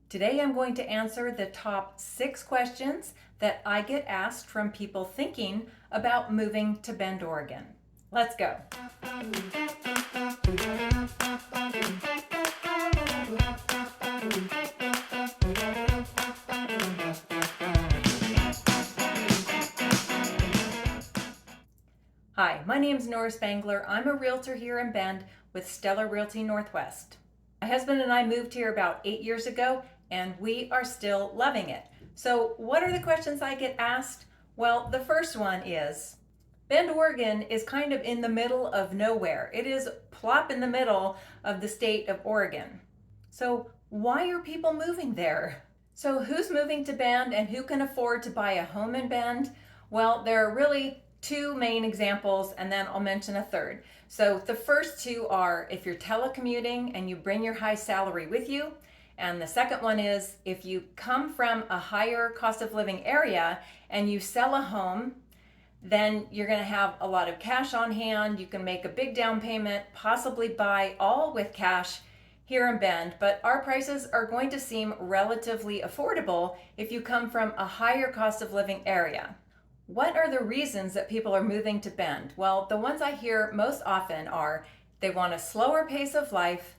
Today I'm going to answer the top 6 questions that I get asked from people thinking about moving to Bend, Oregon. Let's go. Hi, my name is Nora Spangler. I'm a realtor here in Bend with Stellar Realty Northwest. My husband and I moved here about 8 years ago and we are still loving it. So what are the questions I get asked? Well, the first one is, Bend, Oregon is kind of in the middle of nowhere. It is plop in the middle of the state of Oregon. So why are people moving there? So who's moving to Bend and who can afford to buy a home in Bend? Well, there are really two main examples and then I'll mention a third. So the first two are if you're telecommuting and you bring your high salary with you. And the second one is if you come from a higher cost of living area and you sell a home, then you're going to have a lot of cash on hand. You can make a big down payment, possibly buy all with cash here in Bend, but our prices are going to seem relatively affordable if you come from a higher cost of living area. What are the reasons that people are moving to Bend? Well, the ones I hear most often are they want a slower pace of life,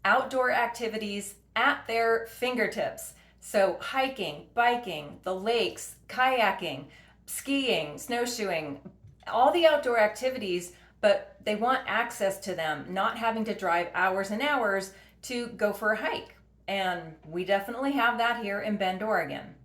outdoor activities at their fingertips. So hiking, biking, the lakes, kayaking, skiing, snowshoeing, all the outdoor activities, but they want access to them, not having to drive hours and hours to go for a hike. And we definitely have that here in Bend, Oregon.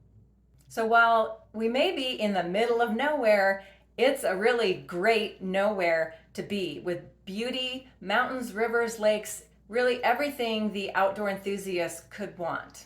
So while we may be in the middle of nowhere, it's a really great nowhere to be with beauty, mountains, rivers, lakes, really everything the outdoor enthusiast could want.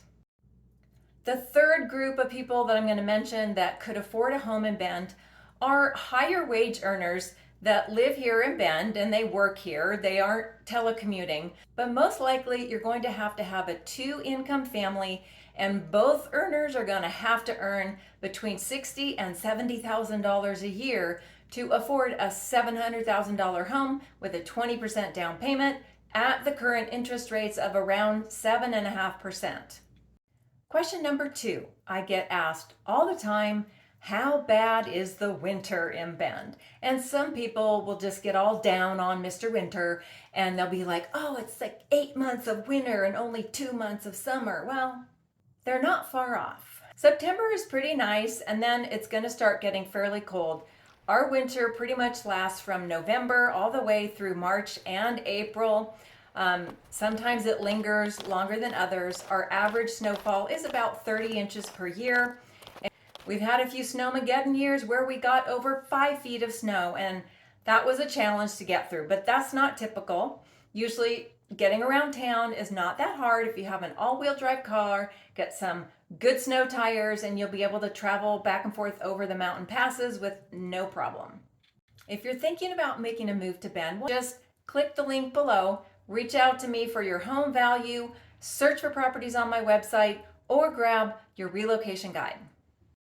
The third group of people that I'm going to mention that could afford a home in Bend are higher wage earners that live here in Bend and they work here. They aren't telecommuting, but most likely you're going to have a 2-income family and both earners are going to have to earn between $60,000 and $70,000 a year to afford a $700,000 home with a 20% down payment at the current interest rates of around 7.5%. Question number 2, I get asked all the time, how bad is the winter in Bend? And some people will just get all down on Mr. Winter and they'll be like, oh, it's like 8 months of winter and only 2 months of summer. Well, they're not far off. September is pretty nice and then it's going to start getting fairly cold. Our winter pretty much lasts from November all the way through March and April. Sometimes it lingers longer than others. Our average snowfall is about 30 inches per year. And we've had a few snowmageddon years where we got over 5 feet of snow, and that was a challenge to get through, but that's not typical. Usually getting around town is not that hard if you have an all-wheel drive car, get some good snow tires, and you'll be able to travel back and forth over the mountain passes with no problem. If you're thinking about making a move to Bend, just click the link below, reach out to me for your home value, search for properties on my website, or grab your relocation guide.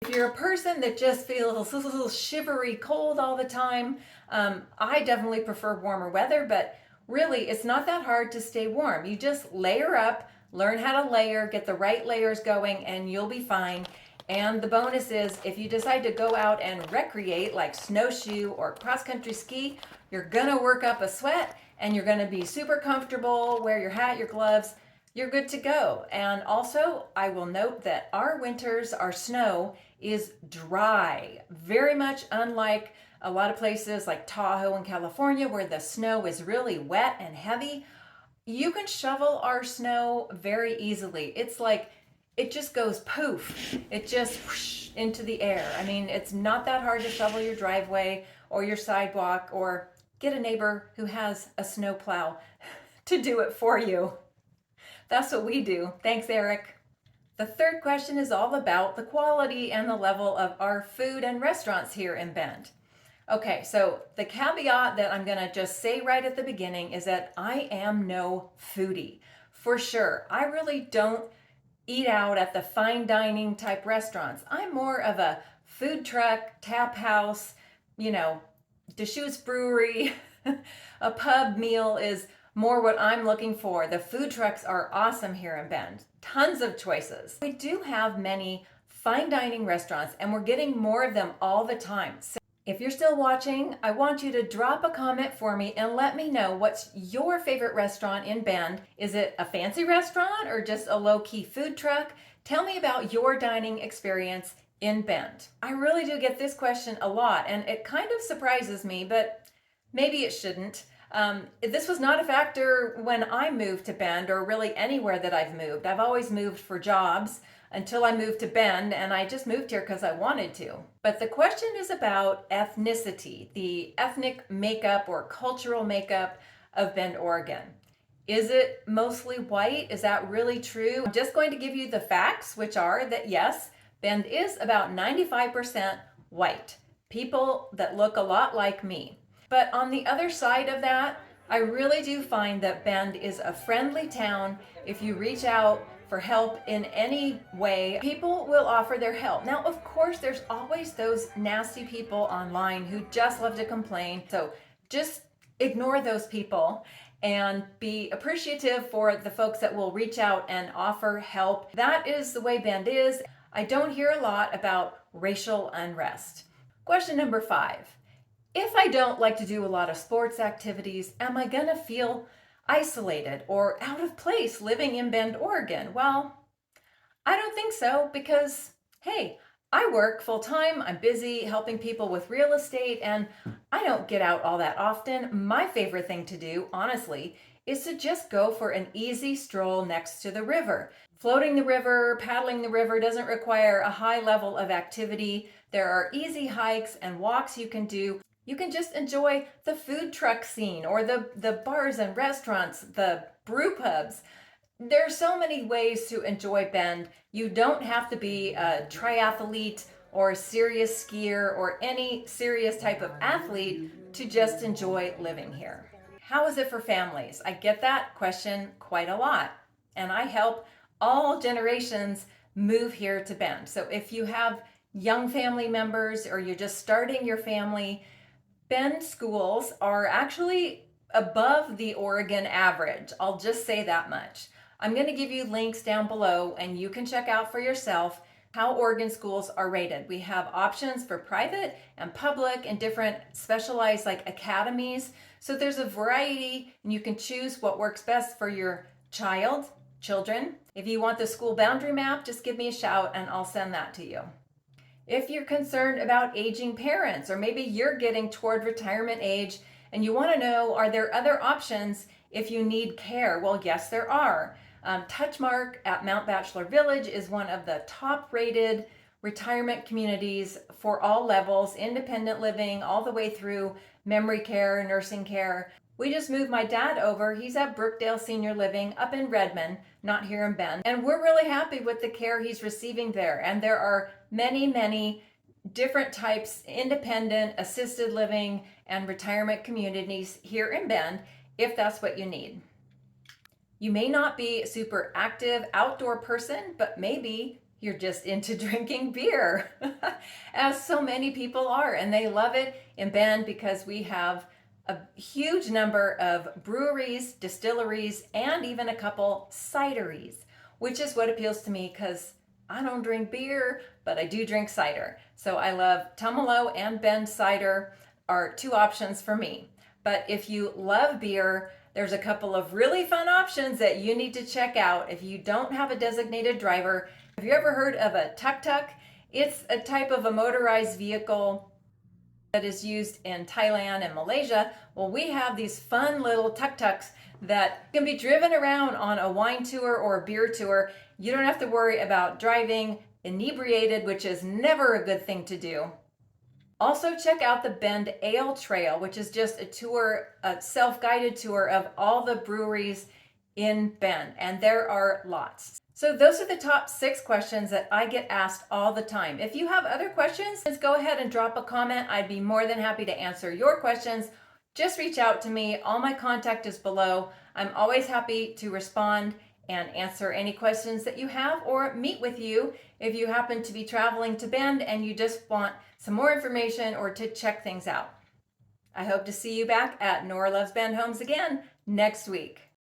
If you're a person that just feels a little shivery cold all the time, I definitely prefer warmer weather, but really it's not that hard to stay warm. You just layer up, learn how to layer, get the right layers going, and you'll be fine. And the bonus is if you decide to go out and recreate like snowshoe or cross-country ski, you're gonna work up a sweat and you're gonna be super comfortable, wear your hat, your gloves, you're good to go. And also, I will note that our winters, our snow is dry, very much unlike a lot of places like Tahoe in California where the snow is really wet and heavy. You can shovel our snow very easily. It's like, it just goes poof. It just whoosh into the air. I mean, it's not that hard to shovel your driveway or your sidewalk or get a neighbor who has a snow plow to do it for you. That's what we do. Thanks, Eric. The third question is all about the quality and the level of our food and restaurants here in Bend. Okay, so the caveat that I'm gonna just say right at the beginning is that I am no foodie. For sure, I really don't eat out at the fine dining type restaurants. I'm more of a food truck, tap house, Deschutes Brewery. A pub meal is more what I'm looking for. The food trucks are awesome here in Bend. Tons of choices. We do have many fine dining restaurants, and we're getting more of them all the time. So if you're still watching, I want you to drop a comment for me and let me know what's your favorite restaurant in Bend. Is it a fancy restaurant or just a low-key food truck? Tell me about your dining experience in Bend. I really do get this question a lot, and it kind of surprises me, but maybe it shouldn't. This was not a factor when I moved to Bend, or really anywhere that I've moved. I've always moved for jobs until I moved to Bend, and I just moved here because I wanted to. But the question is about ethnicity, the ethnic makeup or cultural makeup of Bend, Oregon. Is it mostly white? Is that really true? I'm just going to give you the facts, which are that yes, Bend is about 95% white, people that look a lot like me. But on the other side of that, I really do find that Bend is a friendly town. If you reach out for help in any way, people will offer their help. Now, of course, there's always those nasty people online who just love to complain. So just ignore those people and be appreciative for the folks that will reach out and offer help. That is the way Bend is. I don't hear a lot about racial unrest. Question number 5. If I don't like to do a lot of sports activities, am I gonna feel isolated or out of place living in Bend, Oregon? Well, I don't think so, because hey, I work full time, I'm busy helping people with real estate, and I don't get out all that often. My favorite thing to do, honestly, is to just go for an easy stroll next to the river. Floating the river, paddling the river doesn't require a high level of activity. There are easy hikes and walks you can do. You can just enjoy the food truck scene or the bars and restaurants, the brew pubs. There are so many ways to enjoy Bend. You don't have to be a triathlete or a serious skier or any serious type of athlete to just enjoy living here. How is it for families? I get that question quite a lot, and I help all generations move here to Bend. So if you have young family members or you're just starting your family, Bend schools are actually above the Oregon average. I'll just say that much. I'm going to give you links down below and you can check out for yourself how Oregon schools are rated. We have options for private and public and different specialized like academies. So there's a variety and you can choose what works best for your children. If you want the school boundary map, just give me a shout and I'll send that to you. If you're concerned about aging parents, or maybe you're getting toward retirement age and you want to know, are there other options if you need care? Well, yes, there are. Touchmark at Mount Bachelor Village is one of the top rated retirement communities for all levels, independent living, all the way through memory care, nursing care. We just moved my dad over. He's at Brookdale Senior Living up in Redmond, not here in Bend. And we're really happy with the care he's receiving there. And there are many, many different types, independent, assisted living, and retirement communities here in Bend, if that's what you need. You may not be a super active outdoor person, but maybe you're just into drinking beer, as so many people are, and they love it in Bend because we have a huge number of breweries, distilleries, and even a couple cideries, which is what appeals to me because I don't drink beer, but I do drink cider. So I love Tumalo and Bend cider are 2 options for me. But if you love beer, there's a couple of really fun options that you need to check out if you don't have a designated driver. Have you ever heard of a tuk-tuk? It's a type of a motorized vehicle that is used in Thailand and Malaysia. Well, we have these fun little tuk-tuks that can be driven around on a wine tour or a beer tour. You don't have to worry about driving inebriated, which is never a good thing to do. Also check out the Bend Ale Trail, which is just a tour, a self-guided tour of all the breweries in Bend, and there are lots. So those are the top 6 questions that I get asked all the time. If you have other questions, just go ahead and drop a comment. I'd be more than happy to answer your questions. Just reach out to me. All my contact is below. I'm always happy to respond and answer any questions that you have, or meet with you if you happen to be traveling to Bend and you just want some more information or to check things out. I hope to see you back at Nora Loves Bend Homes again next week.